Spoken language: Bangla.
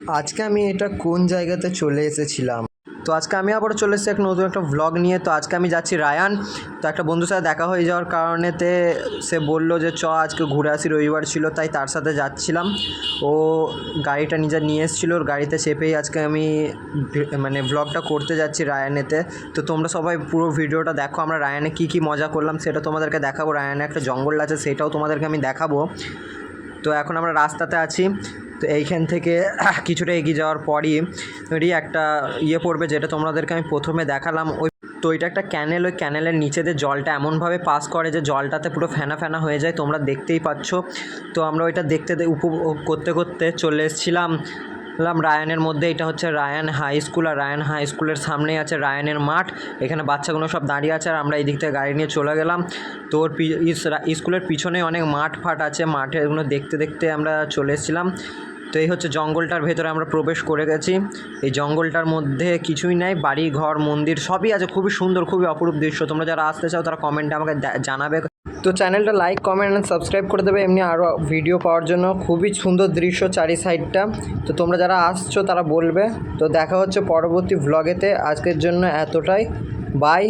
আজকে আমি এটা কোন জায়গাতে চলে এসেছিলাম। তো আজকে আমি আবারও চলে এসেছি এক নতুন একটা ভ্লগ নিয়ে। তো আজকে আমি যাচ্ছি রায়ান। তো একটা বন্ধুর সাথে দেখা হয়ে যাওয়ার কারণেতে সে বললো যে আজকে ঘুরে আসি, রবিবার ছিল তাই তার সাথে যাচ্ছিলাম। ও গাড়িটা নিজে নিয়ে এসেছিলো, ওর গাড়িতে চেপেই আজকে আমি মানে ভ্লগটা করতে যাচ্ছি রায়ানেতে। তো তোমরা সবাই পুরো ভিডিওটা দেখো, আমরা রায়ানে কী কী মজা করলাম সেটা তোমাদেরকে দেখাবো। রায়ানে একটা জঙ্গল আছে সেটাও তোমাদেরকে আমি দেখাবো। তো এখন আমরা রাস্তাতে আছি। তো এইখান থেকে কিছুটা এগিয়ে যাওয়ার পরই একটা পড়বে, যেটা তোমাদেরকে আমি প্রথমে দেখালাম। তো এটা একটা ক্যানেল, ওই ক্যানেলের নিচে দিয়ে জলটা এমনভাবে পাস করে যে জলটাতে পুরো ফেনা ফেনা হয়ে যায়, তোমরা দেখতেই পাচ্ছ। তো আমরা ওইটা দেখতে উপভোগ করতে করতে চলে এসেছিলাম রায়ানের মধ্যে। এটা হচ্ছে রায়ান হাই স্কুল, আর রায়ান হাই স্কুলের সামনেই আছে রায়ানের মাঠ। এখানে বাচ্চাগুলো সব দাঁড়িয়ে আছে, আর আমরা এই দিক থেকে গাড়ি নিয়ে চলে গেলাম। তো ওর স্কুলের পিছনে অনেক মাঠ ফাট আছে, মাঠে এগুলো দেখতে দেখতে আমরা চলে এসেছিলাম। তো এই হচ্ছে জঙ্গলটার ভেতরে আমরা প্রবেশ করে গেছি। এই জঙ্গলটার মধ্যে কিছুই নাই, বাড়ি ঘর মন্দির সবই আছে, খুবই সুন্দর, খুবই অপরূপ দৃশ্য। তোমরা যারা আসতে চাও তারা কমেন্টে আমাকে জানাবে। তো চ্যানেলটা লাইক কমেন্ট অ্যান্ড সাবস্ক্রাইব করে দেবে এমনি আরও ভিডিও পাওয়ার জন্য। খুবই সুন্দর দৃশ্য চারি সাইডটা। তো তোমরা যারা আসছো তারা বলবে। তো দেখা হচ্ছে পরবর্তী ভ্লগেতে। আজকের জন্য এতটাই, বাই।